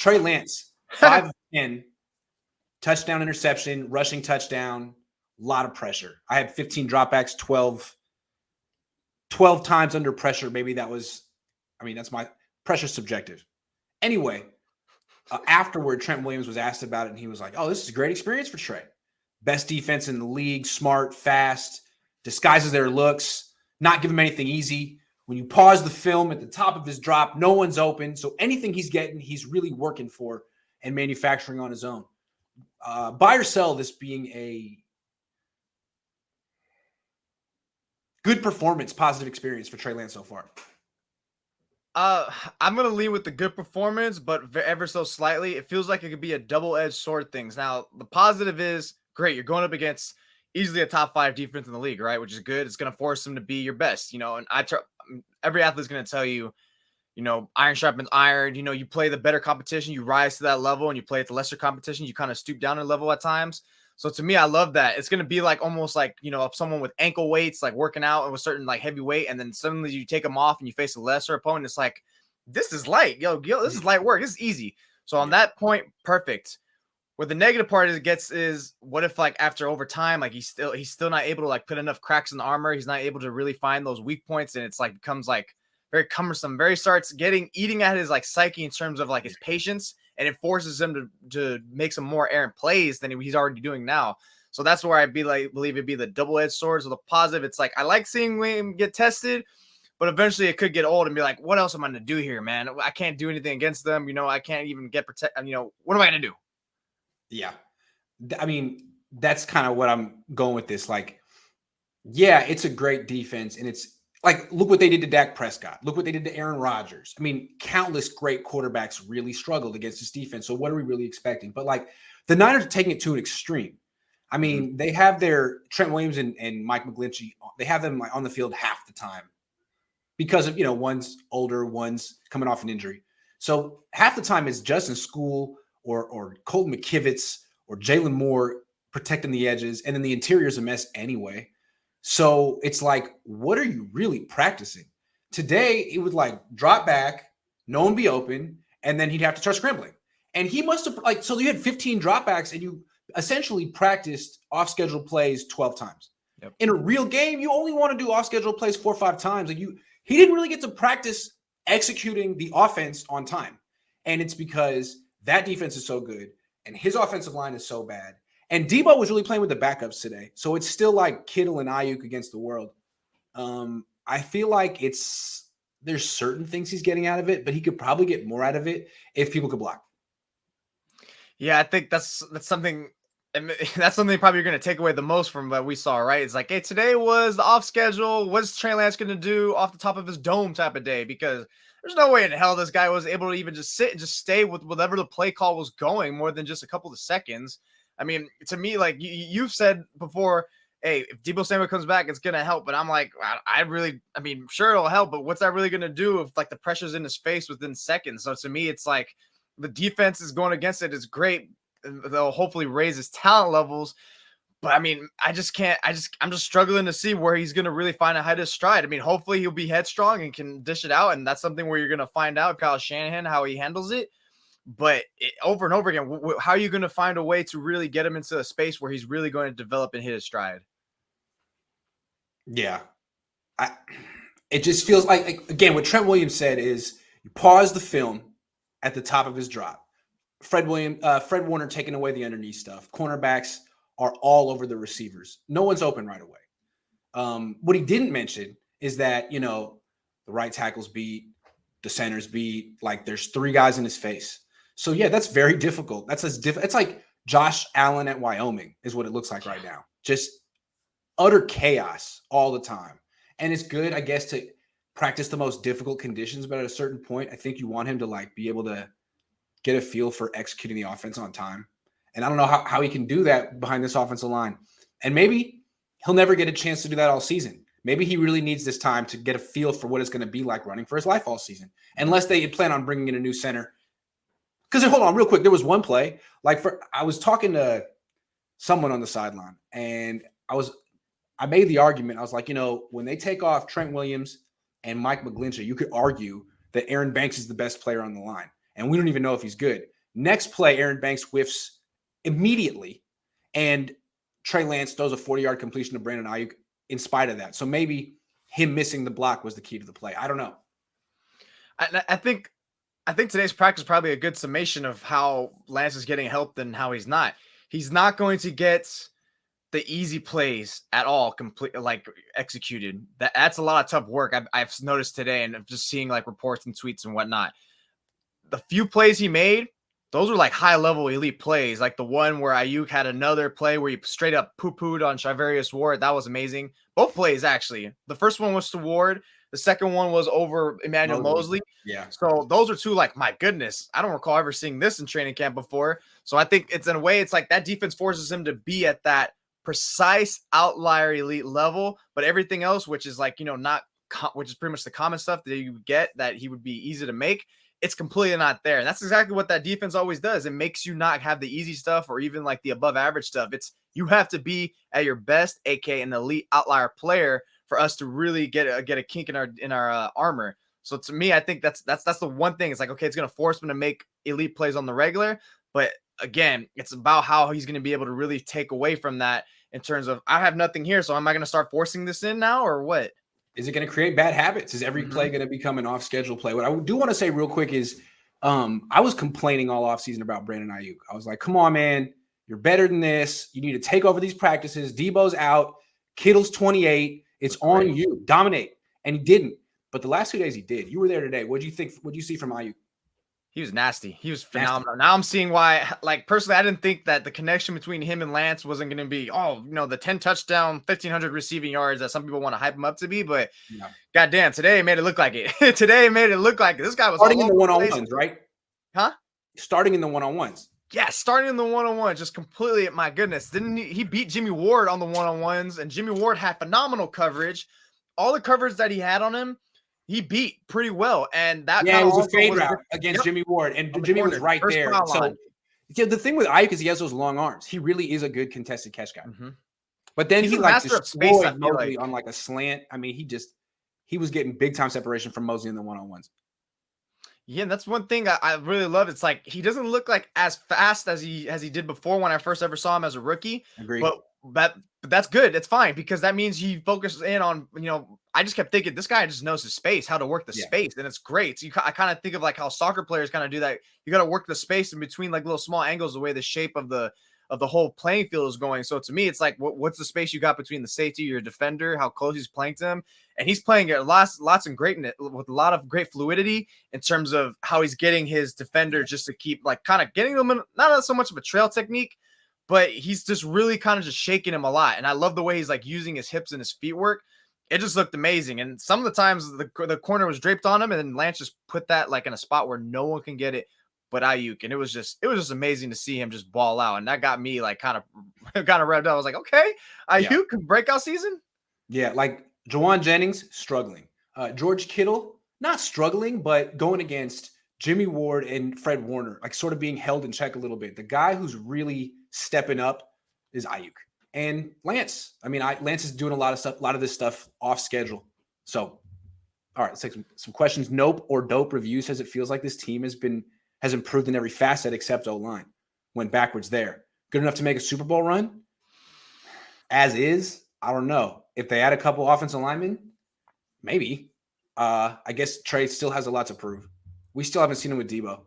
Trey Lance, 5 of 10, touchdown, interception, rushing touchdown, a lot of pressure. I had 15 dropbacks, 12 times under pressure. Maybe that's my pressure subjective. Anyway, afterward, Trent Williams was asked about it, and he was like, oh, this is a great experience for Trey. Best defense in the league, smart, fast, disguises their looks, not give him anything easy. When you pause the film at the top of his drop, no one's open. So anything he's getting, he's really working for and manufacturing on his own. Buy or sell this being a good performance, positive experience for Trey Lance so far? I'm going to lean with the good performance, but ever so slightly. It feels like it could be a double-edged sword things. Now, the positive is, great, you're going up against easily a top 5 defense in the league, right? Which is good. It's going to force them to be your best, and every athlete's going to tell you, iron sharpens iron. You play the better competition, you rise to that level, and you play at the lesser competition, you kind of stoop down a level at times. So to me, I love that. It's going to be like almost like, someone with ankle weights, like working out with a certain like heavy weight. And then suddenly you take them off and you face a lesser opponent. It's like, this is light, this is light work. This is easy. So on that point, perfect. What the negative part is what if like after overtime, like he's still not able to like put enough cracks in the armor. He's not able to really find those weak points. And it's like, becomes like very cumbersome, starts eating at his like psyche in terms of like his patience. And it forces him to make some more errant plays than he's already doing now. So that's where believe it'd be the double-edged sword. So the positive, it's like I like seeing him get tested, but eventually it could get old and be like, what else am I going to do here, man? I can't do anything against them. I can't even get protect. What am I going to do? Yeah, I mean, that's kind of what I'm going with this. Like, yeah, it's a great defense, and it's like, look what they did to Dak Prescott. Look what they did to Aaron Rodgers. I mean, countless great quarterbacks really struggled against this defense. So what are we really expecting? But like the Niners are taking it to an extreme. I mean, they have their Trent Williams and Mike McGlinchey. They have them like on the field half the time because of, one's older, one's coming off an injury. So half the time it's Justin School or Colton McKivitz or Jalen Moore protecting the edges. And then the interior is a mess anyway. So it's like, what are you really practicing? Today, it would like drop back, no one be open, and then he'd have to start scrambling. And he must have so you had 15 dropbacks and you essentially practiced off-schedule plays 12 times. Yep. In a real game, you only want to do off-schedule plays 4 or 5 times. Like he didn't really get to practice executing the offense on time. And it's because that defense is so good and his offensive line is so bad. And Debo was really playing with the backups today. So it's still like Kittle and Aiyuk against the world. I feel like there's certain things he's getting out of it, but he could probably get more out of it if people could block. Yeah, I think that's something probably you're going to take away the most from what we saw, right? It's like, hey, today was the off schedule. What's Trey Lance going to do off the top of his dome type of day? Because there's no way in hell this guy was able to even just sit and just stay with whatever the play call was going more than just a couple of seconds. I mean, to me, like you've said before, hey, if Deebo Samuel comes back, it's going to help. But I'm like, sure it'll help, but what's that really going to do if like the pressure's in his face within seconds? So to me, it's like the defense is going against it is great. They'll hopefully raise his talent levels. But I mean, I'm just struggling to see where he's going to really find a height of stride. I mean, hopefully he'll be headstrong and can dish it out. And that's something where you're going to find out Kyle Shanahan, how he handles it. But over and over again, how are you going to find a way to really get him into a space where he's really going to develop and hit his stride? Yeah. It just feels like, again, what Trent Williams said is you pause the film at the top of his drop. Fred Warner taking away the underneath stuff. Cornerbacks are all over the receivers. No one's open right away. What he didn't mention is that, the right tackle's beat, the center's beat, like there's 3 guys in his face. So yeah, that's very difficult. It's like Josh Allen at Wyoming is what it looks like right now. Just utter chaos all the time. And it's good, I guess, to practice the most difficult conditions, but at a certain point, I think you want him to like be able to get a feel for executing the offense on time. And I don't know how he can do that behind this offensive line. And maybe he'll never get a chance to do that all season. Maybe he really needs this time to get a feel for what it's going to be like running for his life all season, unless they plan on bringing in a new center. Because hold on real quick. There was one play, I was talking to someone on the sideline and I made the argument. I was like, when they take off Trent Williams and Mike McGlinchey, you could argue that Aaron Banks is the best player on the line. And we don't even know if he's good. Next play, Aaron Banks whiffs immediately, and Trey Lance throws a 40-yard completion to Brandon Aiyuk in spite of that. So maybe him missing the block was the key to the play. I don't know. I think today's practice is probably a good summation of how Lance is getting helped and how he's not. He's not going to get the easy plays at all like executed. That's a lot of tough work. I've noticed today, and I'm just seeing like reports and tweets and whatnot. The few plays he made, those were like high level elite plays. Like the one where Aiyuk had another play where he straight up poo-pooed on Charvarius Ward. That was amazing. Both plays, actually. The first one was to Ward. The second one was over Emmanuel Mosley. Yeah. So those are two, like, my goodness, I don't recall ever seeing this in training camp before. So I think it's in a way, it's like that defense forces him to be at that precise outlier elite level, but everything else, which is like, which is pretty much the common stuff that you get that he would be easy to make, it's completely not there. And that's exactly what that defense always does. It makes you not have the easy stuff or even like the above average stuff. You have to be at your best, aka an elite outlier player, for us to really get a kink in our armor. So to me, I think that's the one thing. It's like, okay, it's going to force him to make elite plays on the regular, but again, it's about how he's going to be able to really take away from that in terms of, I have nothing here, so am I going to start forcing this in now or what? Is it going to create bad habits? Is every play going to become an off-schedule play? What I do want to say real quick is I was complaining all offseason about Brandon Aiyuk. I was like, come on, man. You're better than this. You need to take over these practices. Debo's out. Kittle's 28. It's on you. Dominate. And he didn't. But the last 2 days he did. You were there today. What do you think? What do you see from Aiyuk? He was nasty. He was phenomenal. Now I'm seeing why, like, personally, I didn't think that the connection between him and Lance wasn't going to be, the 10 touchdown, 1,500 receiving yards that some people want to hype him up to be. But goddamn, today made it look like it. Today made it look like it. This guy was starting in the one-on-ones, right? Huh? Starting in the one-on-ones. Yeah, starting in the one-on-one, just completely, my goodness. Didn't he beat Jimmy Ward on the one-on-ones, and Jimmy Ward had phenomenal coverage. All the coverage that he had on him, he beat pretty well. And that it was a fade route against Jimmy Ward, and Jimmy was right there. So the thing with Aiyuk is he has those long arms. He really is a good contested catch guy. But then he like destroyed Mosley on like a slant. I mean, he was getting big time separation from Mosley in the one-on-ones. Yeah, and that's one thing I really love. It's like he doesn't look like as fast as he did before when I first ever saw him as a rookie. Agreed. But that's good. It's fine because that means he focuses in on, I just kept thinking this guy just knows his space, how to work the space, and it's great. So I kind of think of like how soccer players kind of do that. You got to work the space in between like little small angles, the way the shape of the whole playing field is going. So to me, it's like, what's the space you got between the safety, your defender, how close he's playing to him. And he's playing it lots and greatness with a lot of great fluidity in terms of how he's getting his defender just to keep like kind of getting them in, not so much of a trail technique, but he's just really kind of just shaking him a lot. And I love the way he's like using his hips and his feet work. It just looked amazing. And some of the times the corner was draped on him, and then Lance just put that like in a spot where no one can get it but Aiyuk. And it was just amazing to see him just ball out. And that got me like kind of revved up. I was like, okay, Aiyuk breakout season. Yeah, like Jawan Jennings struggling. George Kittle not struggling, but going against Jimmy Ward and Fred Warner, like sort of being held in check a little bit. The guy who's really stepping up is Aiyuk. And Lance. I mean, Lance is doing a lot of this stuff off schedule. So, all right, let's take some questions. Nope or dope review says it feels like this team has improved in every facet except O-line. Went backwards there. Good enough to make a Super Bowl run? As is, I don't know. If they add a couple offensive linemen, maybe. I guess Trey still has a lot to prove. We still haven't seen him with Debo.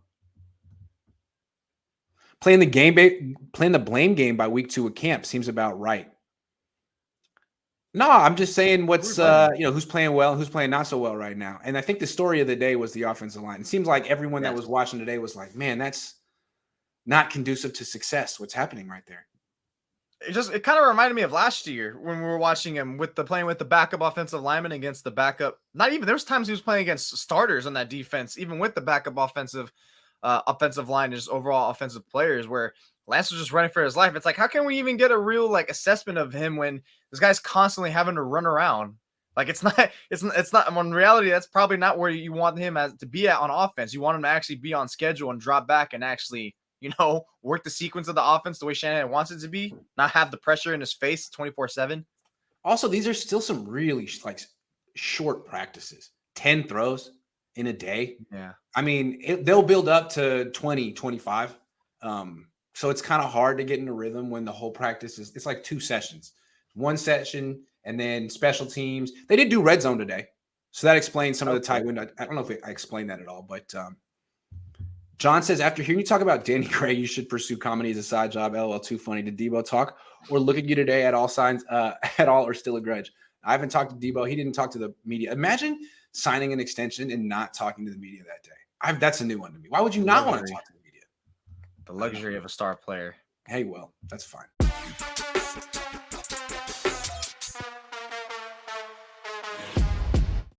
Playing the blame game by week 2 of camp seems about right. No, I'm just saying who's playing well and who's playing not so well right now. And I think the story of the day was the offensive line. It seems like everyone that was watching today was like, man, that's not conducive to success. What's happening right there? It kind of reminded me of last year when we were watching him playing with the backup offensive lineman against the backup. There was times he was playing against starters on that defense, even with the backup offensive line, just overall offensive players, where Lance was just running for his life. It's like, how can we even get a real like assessment of him when this guy's constantly having to run around? Like it's not. In reality, that's probably not where you want him to be at on offense. You want him to actually be on schedule and drop back and actually, work the sequence of the offense the way Shanahan wants it to be, not have the pressure in his face 24/7. Also, these are still some really like short practices. 10 throws in a day. Yeah. I mean, they'll build up to 20, 25. So it's kind of hard to get in a rhythm when the whole practice it's like 2 sessions. One session and then special teams. They did do red zone today. So that explains some of the tight window. I don't know if I explained that at all, but John says, after hearing you talk about Danny Gray, you should pursue comedy as a side job. LOL, too funny. Did Debo talk or look at you today at all signs at all or still a grudge? I haven't talked to Debo. He didn't talk to the media. Imagine signing an extension and not talking to the media that day. That's a new one to me. Why would you not want to talk to the media? The luxury of a star player. Hey, well, that's fine.